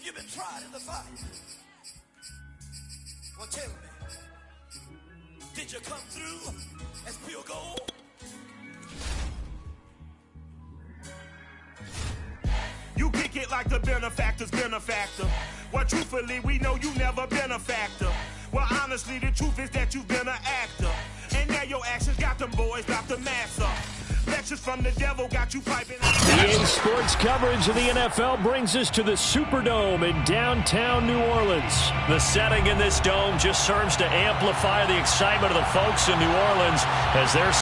Have you been tried in the fire? Well, tell me, did you come through as pure gold? You kick it like the benefactor's benefactor. Well, truthfully, we know you never been a factor. Well, honestly, the truth is that you've been an actor. And now your actions got them boys dropped the mask up. Lectures from the devil got you piping. EA Sports coverage of the NFL brings us to the Superdome in downtown New Orleans. The setting in this dome just serves to amplify the excitement of the folks in New Orleans as they're...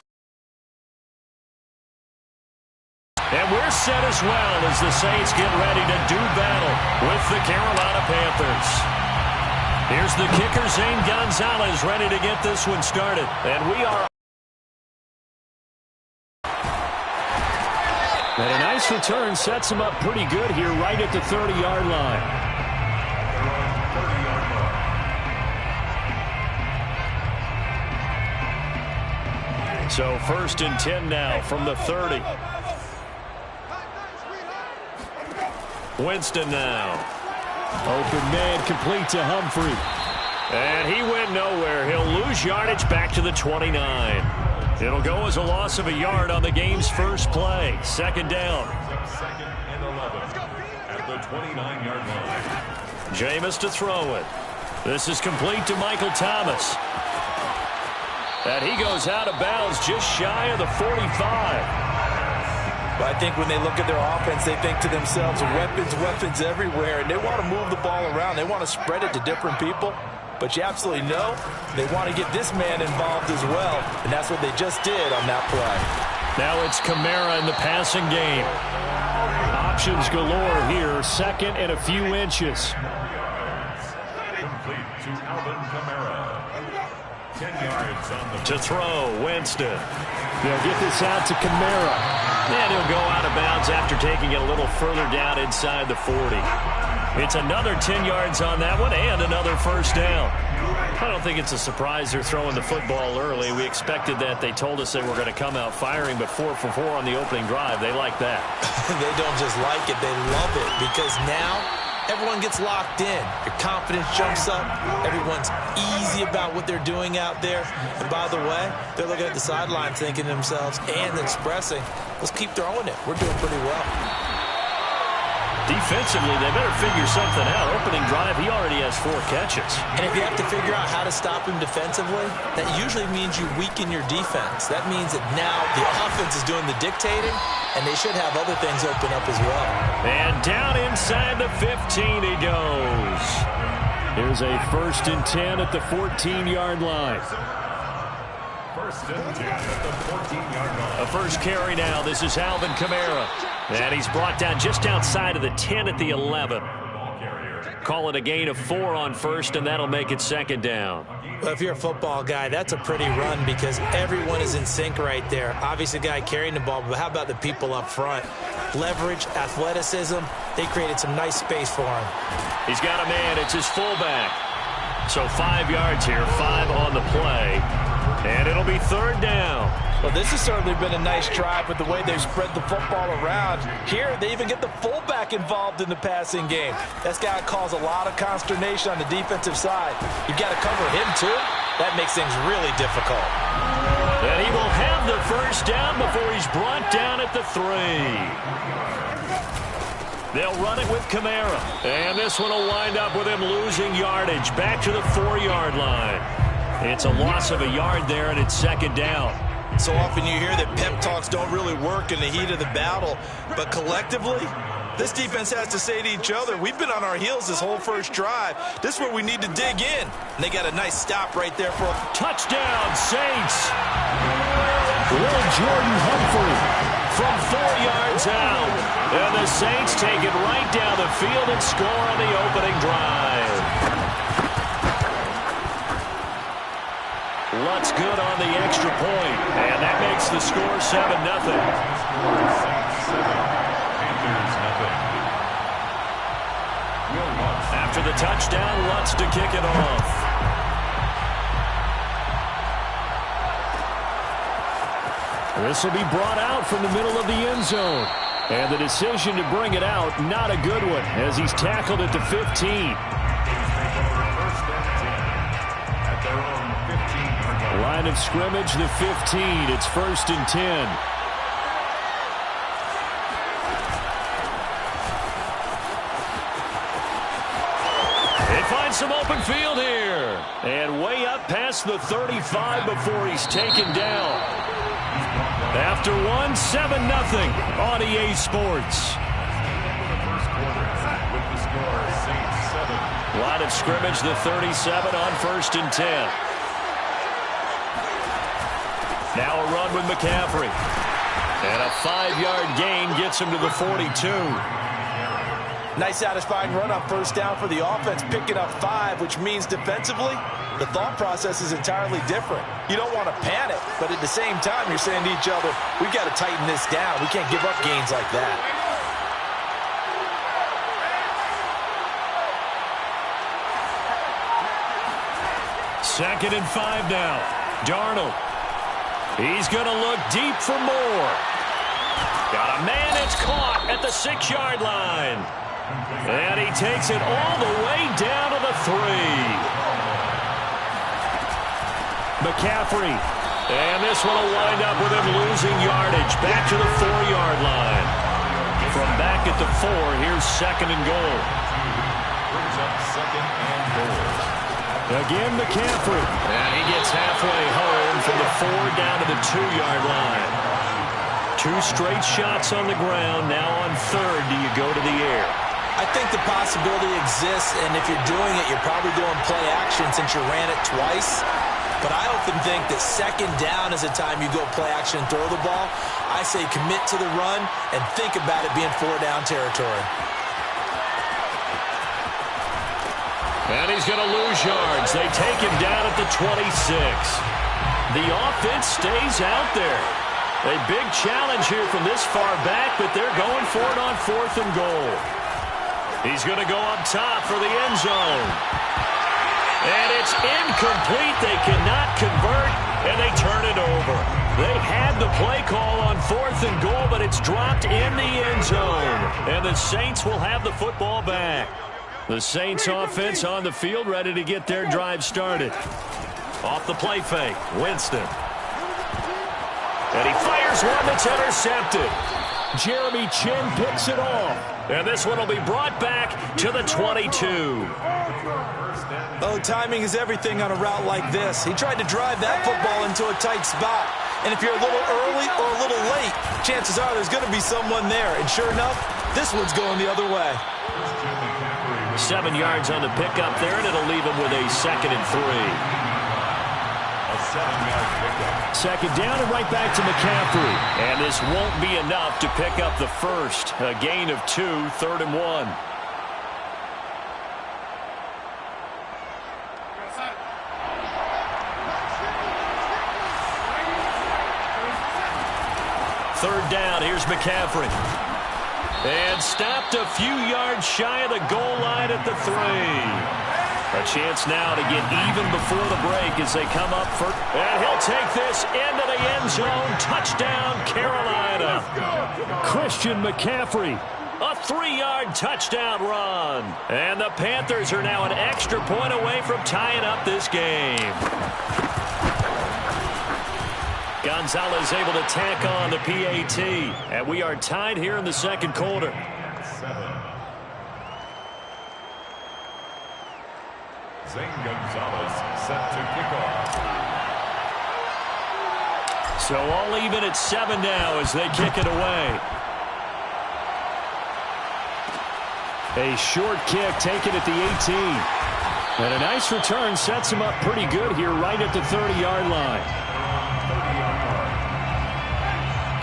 And we're set as well as the Saints get ready to do battle with the Carolina Panthers. Here's the kicker, Zane Gonzalez, ready to get this one started. And we are... And a nice return sets him up pretty good here right at the 30-yard line. So 1st and 10 now from the 30. Winston now. Open man complete to Humphrey. And he went nowhere. He'll lose yardage back to the 29. It'll go as a loss of a yard on the game's first play. 2nd down. 2nd and 11 at the 29-yard line. Jameis to throw it. This is complete to Michael Thomas. And he goes out of bounds just shy of the 45. But I think when they look at their offense, they think to themselves, weapons everywhere, and they want to move the ball around. They want to spread it to different people. But you absolutely know they want to get this man involved as well, and that's what they just did on that play. Now it's Kamara in the passing game. Options galore here, 2nd and a few inches. Complete to Alvin Kamara. 10 yards on the... To throw, Winston. They'll get this out to Kamara. And he'll go out of bounds after taking it a little further down inside the 40. It's another 10 yards on that one and another 1st down. I don't think it's a surprise they're throwing the football early. We expected that. They told us they were going to come out firing, but 4 for 4 on the opening drive. They like that. They don't just like it, they love it, because now everyone gets locked in. Your confidence jumps up. Everyone's easy about what they're doing out there. And by the way, they're looking at the sideline thinking to themselves and expressing, let's keep throwing it. We're doing pretty well. Defensively, they better figure something out. Opening drive, he already has 4 catches. And if you have to figure out how to stop him defensively, that usually means you weaken your defense. That means that now the offense is doing the dictating, and they should have other things open up as well. And down inside the 15 he goes. Here's a 1st and 10 at the 14-yard line. 1st and 10 at the 14-yard line. A first carry now. This is Alvin Kamara. And he's brought down just outside of the 10 at the 11. Call it a gain of 4 on 1st, and that'll make it 2nd down. Well, if you're a football guy, that's a pretty run because everyone is in sync right there. Obviously, the guy carrying the ball, but how about the people up front? Leverage, athleticism, they created some nice space for him. He's got a man. It's his fullback. So 5 yards here, 5 on the play. And it'll be 3rd down. Well, this has certainly been a nice drive with the way they've spread the football around. Here, they even get the fullback involved in the passing game. That's got to cause a lot of consternation on the defensive side. You've got to cover him, too. That makes things really difficult. And he will have the 1st down before he's brought down at the 3. They'll run it with Kamara. And this one will wind up with him losing yardage back to the 4-yard line. It's a loss of a yard there, and it's 2nd down. So often you hear that pep talks don't really work in the heat of the battle, but collectively, this defense has to say to each other, we've been on our heels this whole first drive. This is where we need to dig in. And they got a nice stop right there for a touchdown, Saints. Little Jordan Humphrey from 4 yards out. And the Saints take it right down the field and score on the opening drive. Lutz good on the extra point, and that makes the score 7-0. After the touchdown, Lutz to kick it off. This will be brought out from the middle of the end zone. And the decision to bring it out, not a good one, as he's tackled at the 15. First and 10 at their own 15. Line of scrimmage, the 15. It's 1st and 10. Some open field here. And way up past the 35 before he's taken down. After one, 7-0 on EA Sports. Line of scrimmage, the 37 on 1st and 10. Now a run with McCaffrey. And a 5-yard gain gets him to the 42. Nice satisfying run on 1st down for the offense, picking up 5, which means defensively, the thought process is entirely different. You don't want to panic, but at the same time, you're saying to each other, we've got to tighten this down. We can't give up gains like that. Second and 5 now. Darnold. He's going to look deep for more. Got a man that's caught at the 6-yard line. And he takes it all the way down to the 3. McCaffrey. And this one will wind up with him losing yardage. Back to the 4-yard line. From back at the 4, here's 2nd and goal. Brings up 2nd and goal. Again, McCaffrey. And he gets halfway home from the 4 down to the 2-yard line. 2 straight shots on the ground. Now on 3rd, do you go to the air? I think the possibility exists, and if you're doing it, you're probably doing play action since you ran it twice. But I often think that 2nd down is the time you go play action and throw the ball. I say commit to the run and think about it being 4-down territory. And he's going to lose yards. They take him down at the 26. The offense stays out there. A big challenge here from this far back, but they're going for it on 4th and goal. He's going to go up top for the end zone. And it's incomplete. They cannot convert, and they turn it over. They had the play call on 4th and goal, but it's dropped in the end zone. And the Saints will have the football back. The Saints offense on the field, ready to get their drive started. Off the play fake, Winston. And he fires one that's intercepted. Jeremy Chin picks it off. And this one will be brought back to the 22. Oh, timing is everything on a route like this. He tried to drive that football into a tight spot. And if you're a little early or a little late, chances are there's going to be someone there. And sure enough, this one's going the other way. 7 yards on the pickup there, and it'll leave him with a 2nd and 3. 7-yard pickup. 2nd down and right back to McCaffrey. And this won't be enough to pick up the first. A gain of 2, 3rd and 1. Third down, here's McCaffrey. And stopped a few yards shy of the goal line at the 3. A chance now to get even before the break as they come up for... And he'll take this into the end zone. Touchdown, Carolina. Christian McCaffrey. A 3-yard touchdown run. And the Panthers are now an extra point away from tying up this game. Gonzalez able to tack on the PAT. And we are tied here in the 2nd quarter. 7. Zane Gonzalez set to kick off. So all even at 7 now as they kick it away. A short kick taken at the 18. And a nice return sets him up pretty good here right at the 30-yard line.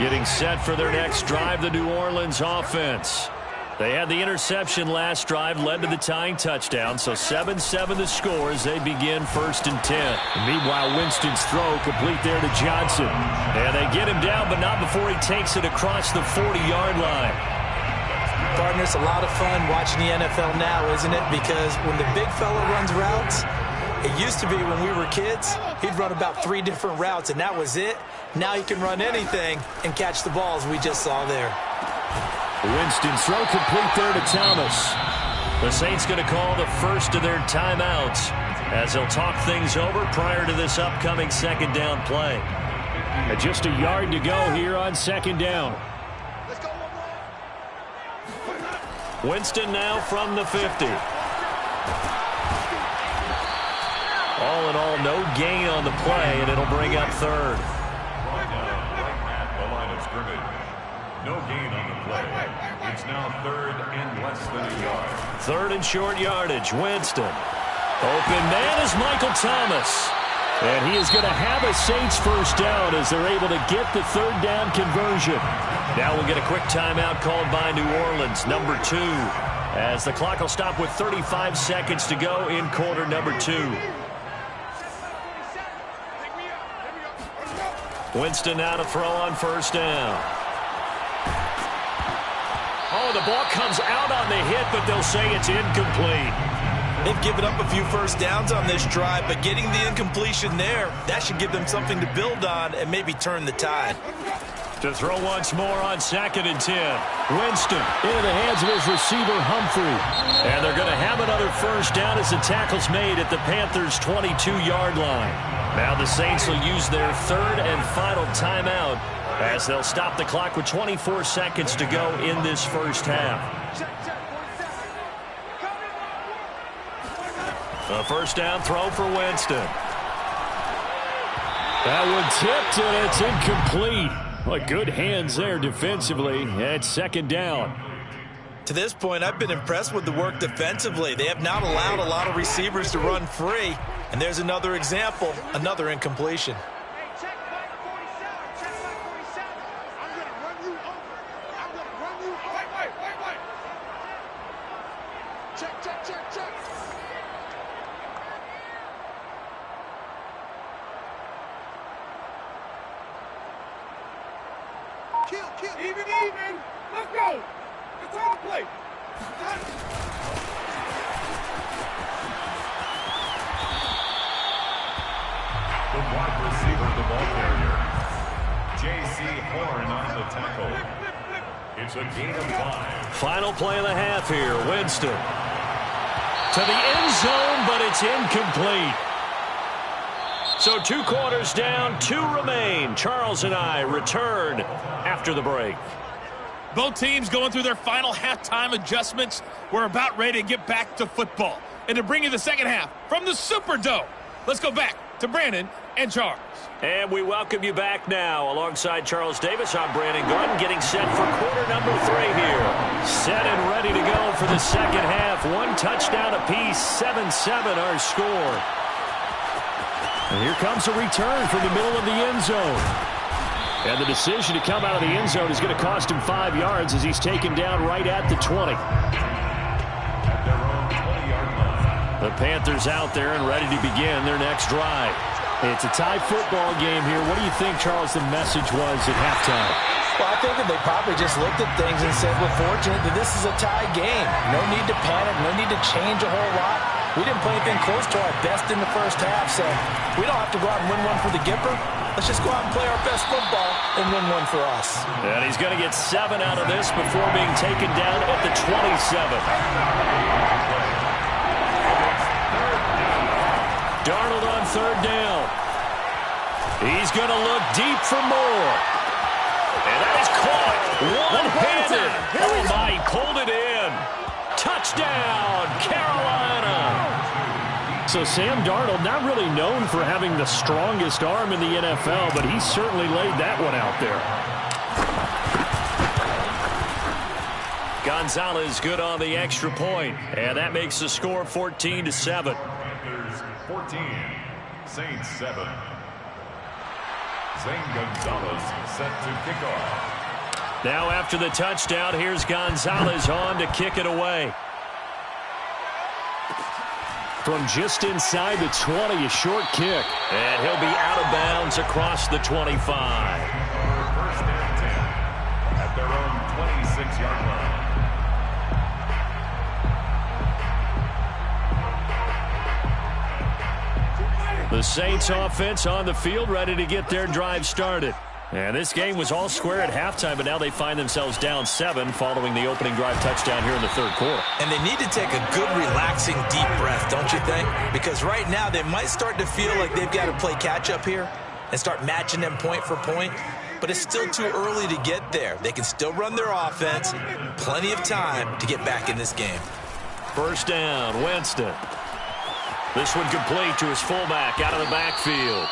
Getting set for their next drive, the New Orleans offense. They had the interception last drive, led to the tying touchdown, so 7-7 the score as they begin 1st and 10. Meanwhile, Winston's throw complete there to Johnson. And they get him down, but not before he takes it across the 40-yard line. Partner, it's a lot of fun watching the NFL now, isn't it? Because when the big fella runs routes, it used to be when we were kids, he'd run about 3 different routes, and that was it. Now he can run anything and catch the balls we just saw there. Winston's throw complete there to Thomas. The Saints going to call the first of their timeouts as they'll talk things over prior to this upcoming second down play. And just a yard to go here on second down. Winston now from the 50. All in all, no gain on the play, and it'll bring up third. Right at the line of scrimmage. No gain on the play. It's now third and less than a yard. Third and short yardage. Winston. Open man is Michael Thomas. And he is going to have a Saints first down as they're able to get the third down conversion. Now we'll get a quick timeout called by New Orleans, number 2, as the clock will stop with 35 seconds to go in quarter number 2. Winston now to throw on first down. Oh, the ball comes out on the hit, but they'll say it's incomplete. They've given up a few first downs on this drive, but getting the incompletion there, that should give them something to build on and maybe turn the tide. To throw once more on 2nd and 10. Winston into the hands of his receiver, Humphrey. And they're going to have another first down as the tackle's made at the Panthers' 22-yard line. Now the Saints will use their third and final timeout as they'll stop the clock with 24 seconds to go in this first half. A first down throw for Winston. That one tipped, and it's incomplete. Well, good hands there defensively at second down. To this point, I've been impressed with the work defensively. They have not allowed a lot of receivers to run free. And there's another example, another incompletion. Even. Let's go. It's on the play. The wide receiver, the ball carrier. J.C. Horn on the tackle. It's a gain of 5. Final play of the half here. Winston to the end zone, but it's incomplete. So 2 quarters down, 2 remain. Charles and I return after the break. Both teams going through their final halftime adjustments. We're about ready to get back to football. And to bring you the second half from the Superdome, let's go back to Brandon and Charles. And we welcome you back now. Alongside Charles Davis, I'm Brandon Gordon, getting set for quarter number 3 here. Set and ready to go for the second half. 1 touchdown apiece, 7-7 our score. And here comes a return from the middle of the end zone. And the decision to come out of the end zone is going to cost him 5 yards as he's taken down right at the 20. At their own 20-yard line. The Panthers out there and ready to begin their next drive. It's a tie football game here. What do you think, Charles, the message was at halftime? Well, I think that they probably just looked at things and said, we're fortunate that this is a tie game. No need to panic, no need to change a whole lot. We didn't play anything close to our best in the first half, so we don't have to go out and win one for the Gipper. Let's just go out and play our best football and win one for us. And he's going to get 7 out of this before being taken down at the 27. Darnold on third down. He's going to look deep for more. And that is caught. One-handed. Oh, my, he pulled it in. Touchdown, Carolina. So Sam Darnold, not really known for having the strongest arm in the NFL, but he certainly laid that one out there. Gonzalez good on the extra point, and that makes the score 14-7. Panthers 14, Saints 7. Zane Gonzalez set to kick off. Now after the touchdown, here's Gonzalez on to kick it away. From just inside the 20, a short kick. And he'll be out of bounds across the 25. First and 10 at their own 26-yard line. The Saints offense on the field, ready to get their drive started. And this game was all square at halftime, but now they find themselves down 7 following the opening drive touchdown here in the third quarter. And they need to take a good, relaxing, deep breath, don't you think? Because right now they might start to feel like they've got to play catch-up here and start matching them point for point. But it's still too early to get there. They can still run their offense. Plenty of time to get back in this game. First down, Winston. This one complete to his fullback out of the backfield.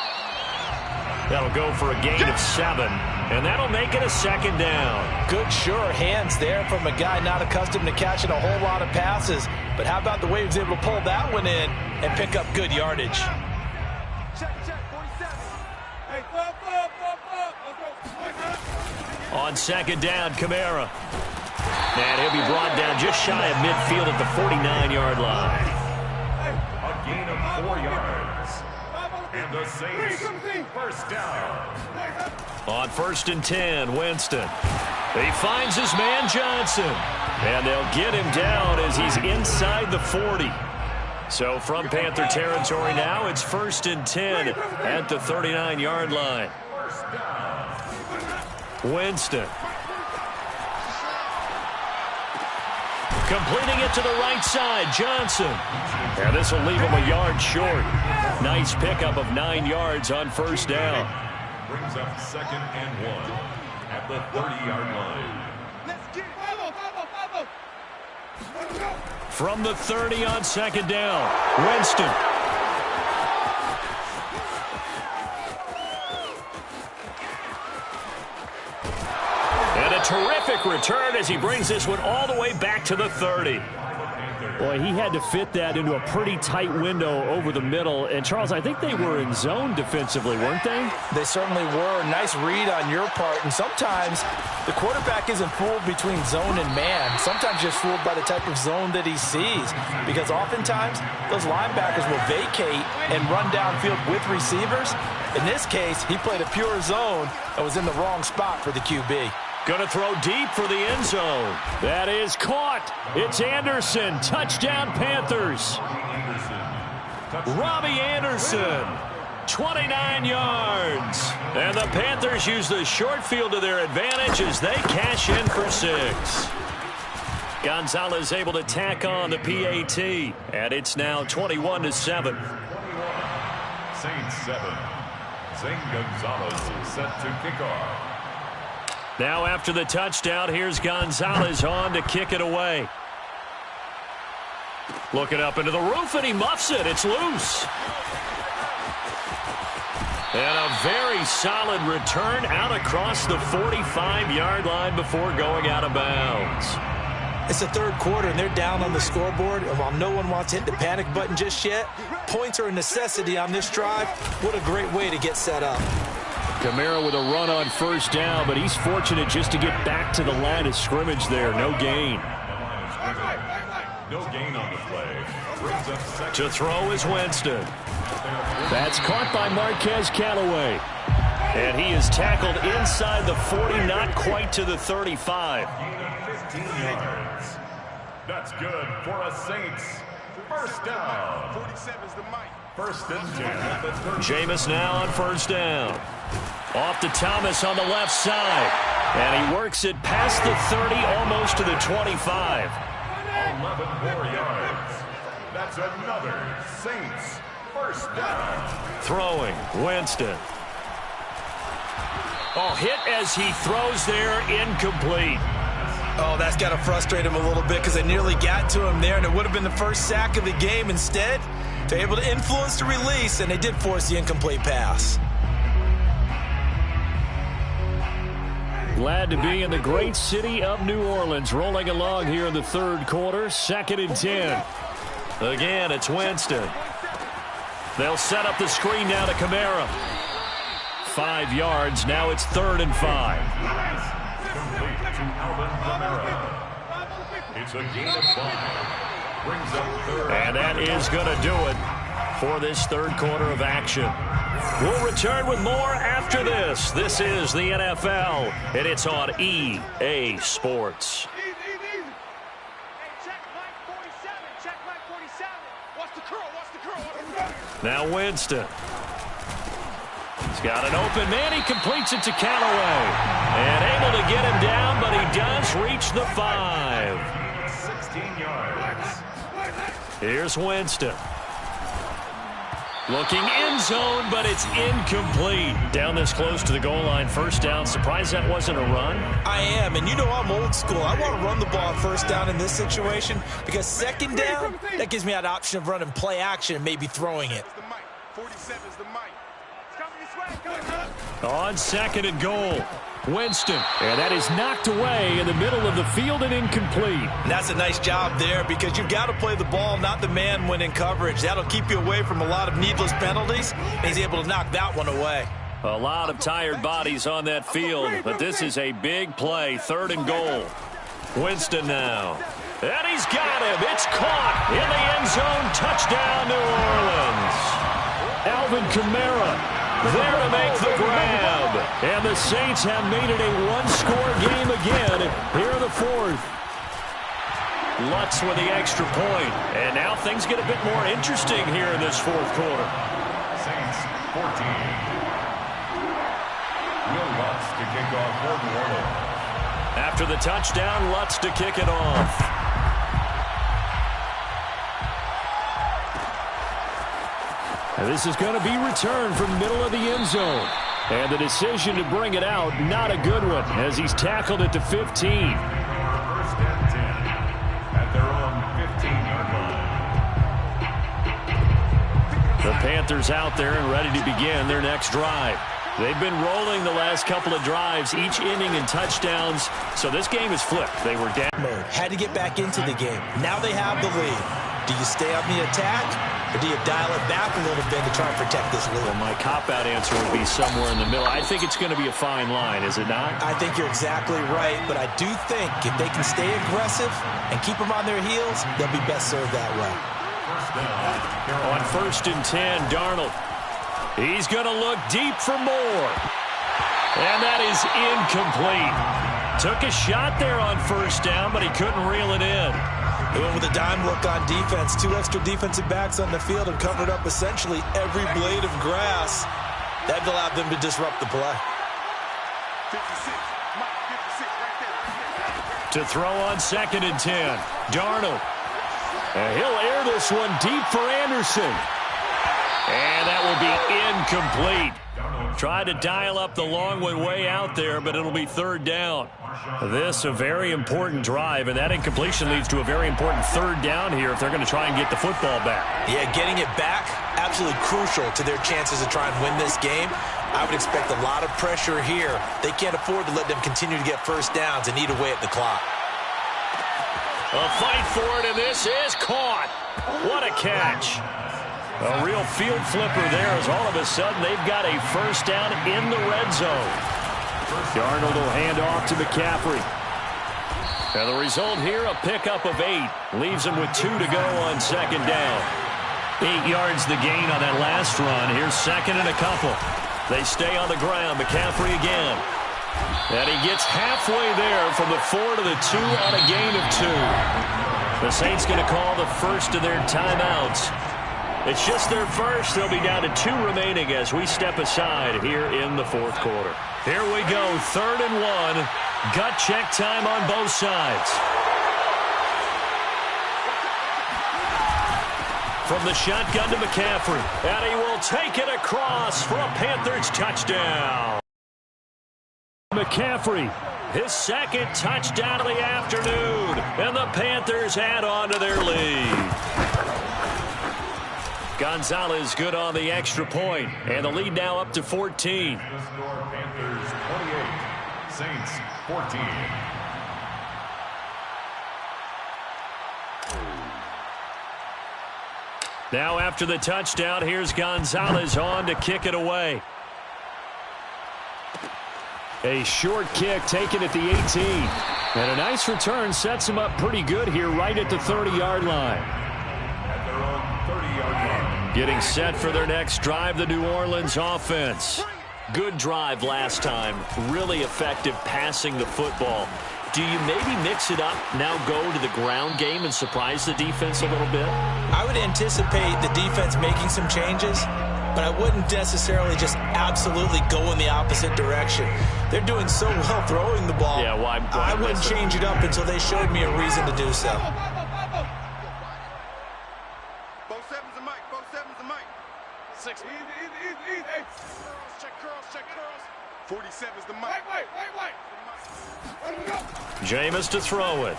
That'll go for a gain of 7, and that'll make it a second down. Good, sure hands there from a guy not accustomed to catching a whole lot of passes. But how about the way he was able to pull that one in and pick up good yardage? Check, 47. Hey, up. On second down, Kamara. And he'll be brought down just shy of midfield at the 49-yard line. A gain of 4 yards. And the Saints first down. On 1st and 10, Winston. He finds his man Johnson. And they'll get him down as he's inside the 40. So from Panther territory now, it's 1st and 10 at the 39-yard line. Winston. Completing it to the right side, Johnson. And this will leave him a yard short. Nice pickup of 9 yards on first down. Brings up 2nd and 1 at the 30-yard line. From the 30 on second down, Winston. And a terrific return as he brings this one all the way back to the 30. Boy, he had to fit that into a pretty tight window over the middle. And, Charles, I think they were in zone defensively, weren't they? They certainly were. Nice read on your part. And sometimes the quarterback isn't fooled between zone and man. Sometimes just fooled by the type of zone that he sees. Because oftentimes those linebackers will vacate and run downfield with receivers. In this case, he played a pure zone and was in the wrong spot for the QB. Going to throw deep for the end zone. That is caught. It's Anderson. Touchdown, Panthers. Robbie Anderson, 29 yards. And the Panthers use the short field to their advantage as they cash in for 6. Gonzalez able to tack on the PAT. And it's now 21-7. Saints 7. Zane Gonzalez is set to kick off. Now after the touchdown, here's Gonzalez on to kick it away. Looking up into the roof, and he muffs it. It's loose. And a very solid return out across the 45-yard line before going out of bounds. It's the third quarter, and they're down on the scoreboard. And while no one wants to hit the panic button just yet, points are a necessity on this drive. What a great way to get set up. Kamara with a run on first down, but he's fortunate just to get back to the line of scrimmage there. No gain. No gain on the play. Brings up second. To throw is Winston. That's caught by Marquez Callaway. And he is tackled inside the 40, not quite to the 35. 15 yards. That's good for a Saints. First down. 47's the mic. 1st and 10 at the 30. Jameis now on first down. Off to Thomas on the left side. And he works it past the 30, almost to the 25. 11 more yards. That's another Saints first down. Throwing, Winston. Oh, hit as he throws there, incomplete. Oh, that's got to frustrate him a little bit because they nearly got to him there, and it would have been the first sack of the game. Instead, they're able to influence the release, and they did force the incomplete pass. Glad to be in the great city of New Orleans, rolling along here in the third quarter, 2nd and 10. Again, it's Winston. They'll set up the screen now to Kamara. 5 yards, now it's 3rd and 5. Complete to Alvin Kamara. It's a gain of 5. Brings up 3rd. And that is going to do it for this third quarter of action. We'll return with more after this. This is the NFL, and it's on EA Sports. Hey, check Mike 47. Check Mike 47. Watch the curl. Now Winston. He's got an open man. He completes it to Callaway. And able to get him down, but he does reach the 5. 16 yards. Here's Winston. Looking end zone, but it's incomplete. Down this close to the goal line, first down. Surprised that wasn't a run? I am, and you know I'm old school. I want to run the ball first down in this situation because second down, that gives me that option of running play action and maybe throwing it. 47's the mic. On second and goal, Winston. And that is knocked away in the middle of the field and incomplete. And that's a nice job there because you've got to play the ball, not the man when in coverage. That'll keep you away from a lot of needless penalties. And he's able to knock that one away. A lot of tired bodies on that field, but this is a big play, third and goal. Winston now. And he's got him. It's caught in the end zone. Touchdown, New Orleans. Alvin Kamara there to make the grab. And the Saints have made it a one-score game again here in the fourth. Lutz with the extra point. And now things get a bit more interesting here in this fourth quarter. Saints 14. Will Lutz to kick off for New Orleans. After the touchdown, Lutz to kick it off. And this is going to be returned from the middle of the end zone. And the decision to bring it out, not a good one, as he's tackled it to 15. First and 10 at their own 15-yard line. The Panthers out there and ready to begin their next drive. They've been rolling the last couple of drives, each inning in touchdowns. So this game is flipped. They were down. Had to get back into the game. Now they have the lead. Do you stay on the attack, or do you dial it back a little bit to try and protect this lead? Well, my cop-out answer would be somewhere in the middle. I think it's going to be a fine line, is it not? I think you're exactly right, but I do think if they can stay aggressive and keep them on their heels, they'll be best served that way. On first and 10, Darnold. He's going to look deep for more. And that is incomplete. Took a shot there on first down, but he couldn't reel it in. They went with a dime look on defense. 2 extra defensive backs on the field and covered up essentially every blade of grass. That allowed them to disrupt the play. 56, right there. To throw on second and 10, Darnold. And he'll air this one deep for Anderson. And that will be incomplete. Tried to dial up the long one way out there, but it'll be third down. This a very important drive, and that incompletion leads to a very important third down here if they're going to try and get the football back. Yeah, getting it back, absolutely crucial to their chances to try and win this game. I would expect a lot of pressure here. They can't afford to let them continue to get first downs and eat away at the clock. A fight for it, and this is caught. What a catch. A real field flipper there as all of a sudden they've got a first down in the red zone. Darnold will hand off to McCaffrey. And the result here, a pickup of 8. Leaves him with 2 to go on second down. 8 yards the gain on that last run. Here's second and a couple. They stay on the ground. McCaffrey again. And he gets halfway there from the 4 to the 2 on a gain of 2. The Saints going to call the first of their timeouts. It's just their first. They'll be down to 2 remaining as we step aside here in the fourth quarter. Here we go, 3rd and 1. Gut check time on both sides. From the shotgun to McCaffrey. And he will take it across for a Panthers touchdown. McCaffrey, his second touchdown of the afternoon. And the Panthers add on to their lead. Gonzalez good on the extra point, and the lead now up to 14. The score, Panthers 28, Saints 14. Now after the touchdown, here's Gonzalez on to kick it away. A short kick taken at the 18. And a nice return sets him up pretty good here right at the 30-yard line. At their own 30-yard line. Getting set for their next drive, the New Orleans offense. Good drive last time. Really effective passing the football. Do you maybe mix it up, now go to the ground game and surprise the defense a little bit? I would anticipate the defense making some changes. but I wouldn't necessarily just absolutely go in the opposite direction. They're doing so well throwing the ball. Yeah, why I wouldn't change it up until they showed me a reason to do so. Both sevens and Mike. Both sevens and Mike. 6. Easy. Check curls. 47's the Mike. Wait. Jameis to throw it.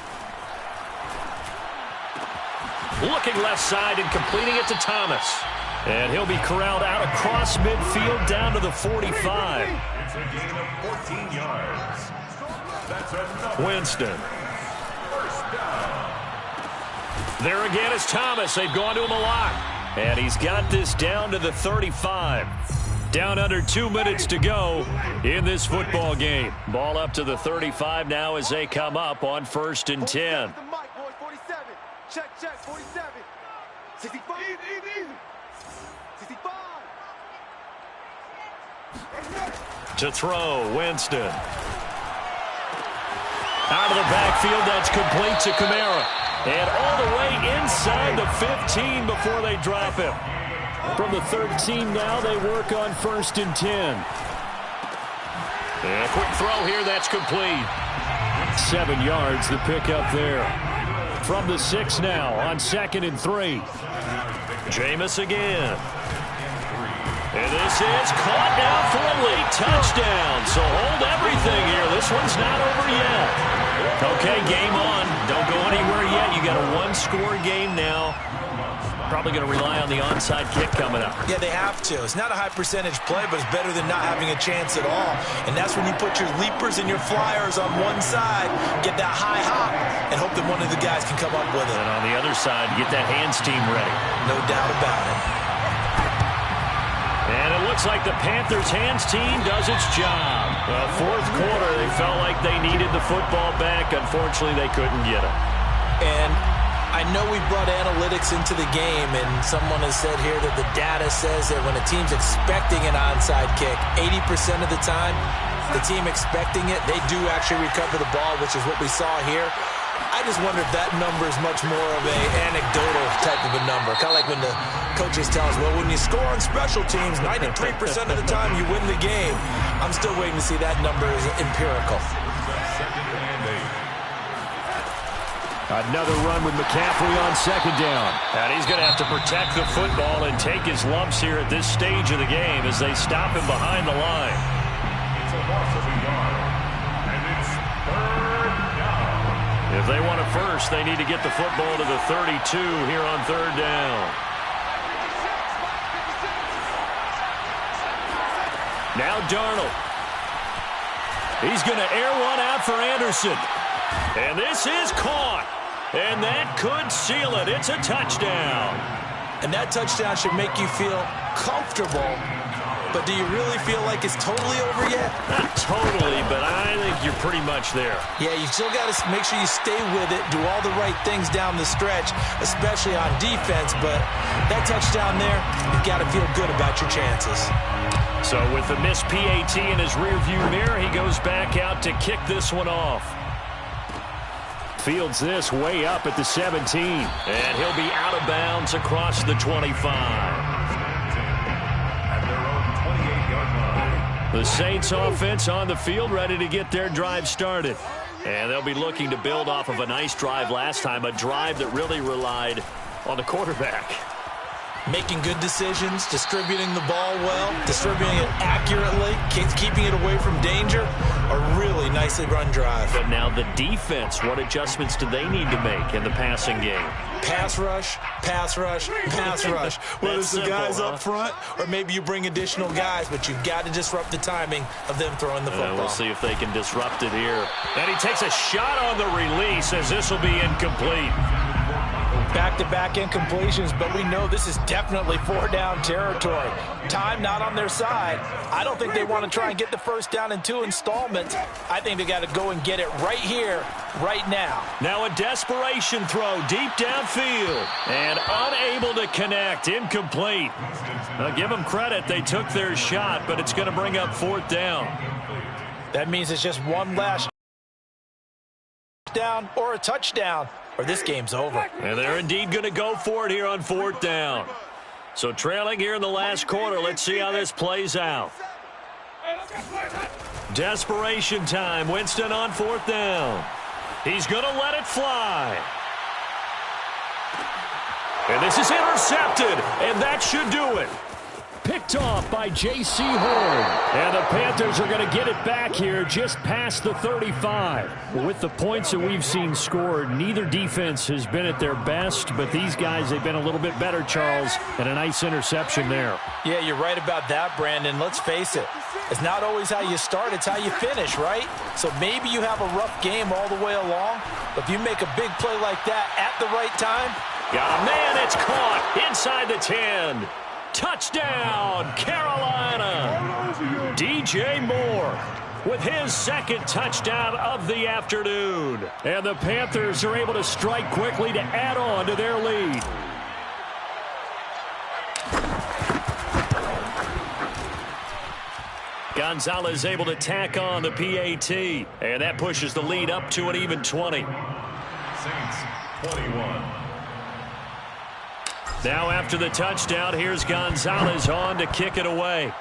Looking left side and completing it to Thomas. And he'll be corralled out across midfield down to the 45. It's a gain of 14 yards. That's enough. Winston. First down. There again is Thomas. They've gone to him a lot. And he's got this down to the 35. Down under 2 minutes to go in this football game. Ball up to the 35 now as they come up on 1st and 10. Check, 47. 65. Easy. 65. To throw, Winston. Out of the backfield, that's complete to Kamara. And all the way inside the 15 before they drop him. From the 13 now, they work on 1st and 10. And a quick throw here, that's complete. 7 yards, the pickup there. From the 6 now on 2nd and 3. Jameis again. And this is caught now for a late touchdown. So hold everything here. This one's not over yet. Okay, game on. Don't go anywhere yet. You got a one-score game now. Probably going to rely on the onside kick coming up. Yeah, they have to. It's not a high percentage play, but it's better than not having a chance at all. And that's when you put your leapers and your flyers on one side, get that high hop, and hope that one of the guys can come up with it. And on the other side, get that hands team ready. No doubt about it. And it looks like the Panthers' hands team does its job. Well, 4th quarter, they felt like they needed the football back. Unfortunately, they couldn't get it. And I know we brought analytics into the game, and someone has said here that the data says that when a team's expecting an onside kick, 80% of the time, the team expecting it, they do actually recover the ball, which is what we saw here. I just wonder if that number is much more of an anecdotal type of a number. Kind of like when the coaches tell us, well, when you score on special teams, 93% of the time you win the game. I'm still waiting to see that number is empirical. Another run with McCaffrey on 2nd down. And he's going to have to protect the football and take his lumps here at this stage of the game as they stop him behind the line. It's a loss of a yard. And it's 3rd down. If they want a first, they need to get the football to the 32 here on 3rd down. Now Darnold. He's going to air one out for Anderson. And this is caught. And that could seal it. It's a touchdown. And that touchdown should make you feel comfortable. But do you really feel like it's totally over yet? Not totally, but I think you're pretty much there. Yeah, you still got to make sure you stay with it, do all the right things down the stretch, especially on defense. But that touchdown there, you've got to feel good about your chances. So with the missed PAT in his rearview mirror, he goes back out to kick this one off. Fields this way up at the 17. And he'll be out of bounds across the 25. At their own 28-yard line. The Saints offense on the field ready to get their drive started. And they'll be looking to build off of a nice drive last time, a drive that really relied on the quarterback. Making good decisions, distributing the ball well, distributing it accurately, keeping it away from danger. A really nicely run drive. But now the defense, what adjustments do they need to make in the passing game? Pass rush, pass rush, pass rush. Whether it's the guys up front or maybe you bring additional guys, but you've got to disrupt the timing of them throwing the football. We'll see if they can disrupt it here. And he takes a shot on the release as this will be incomplete. Back-to-back incompletions, but we know this is definitely 4-down territory. Time not on their side. I don't think they want to try and get the first down in 2 installments. I think they got to go and get it right here, right now. Now a desperation throw deep downfield and unable to connect. Incomplete. Now give them credit. They took their shot, but it's going to bring up 4th down. That means it's just one last down or a touchdown, or this game's over. And they're indeed going to go for it here on 4th down. So trailing here in the last quarter. Let's see how this plays out. Desperation time. Winston on 4th down. He's going to let it fly. And this is intercepted, and that should do it. Picked off by J.C. Horn. And the Panthers are going to get it back here just past the 35. With the points that we've seen scored, neither defense has been at their best, but these guys, they've been a little bit better, Charles, and a nice interception there. Yeah, you're right about that, Brandon. Let's face it. It's not always how you start, it's how you finish, right? So maybe you have a rough game all the way along, but if you make a big play like that at the right time. Got a man, it's caught inside the 10. Touchdown, Carolina. DJ Moore with his 2nd touchdown of the afternoon. And the Panthers are able to strike quickly to add on to their lead. Gonzalez able to tack on the PAT, and that pushes the lead up to an even 20. Saints 21. Now after the touchdown, here's Gonzalez on to kick it away.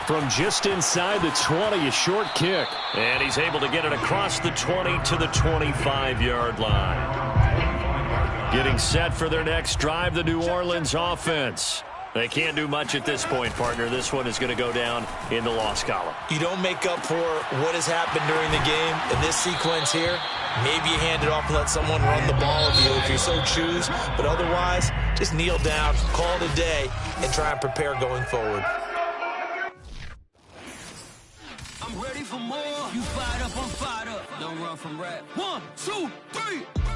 From just inside the 20, a short kick. And he's able to get it across the 20 to the 25-yard line. Getting set for their next drive, the New Orleans offense. They can't do much at this point, partner. This one is going to go down in the loss column. You don't make up for what has happened during the game in this sequence here. Maybe you hand it off and let someone run the ball with you if you so choose. But otherwise, just kneel down, call it a day, and try and prepare going forward. I'm ready for more. You fired up, I'm fired up. Don't run from rap. 1, 2, 3.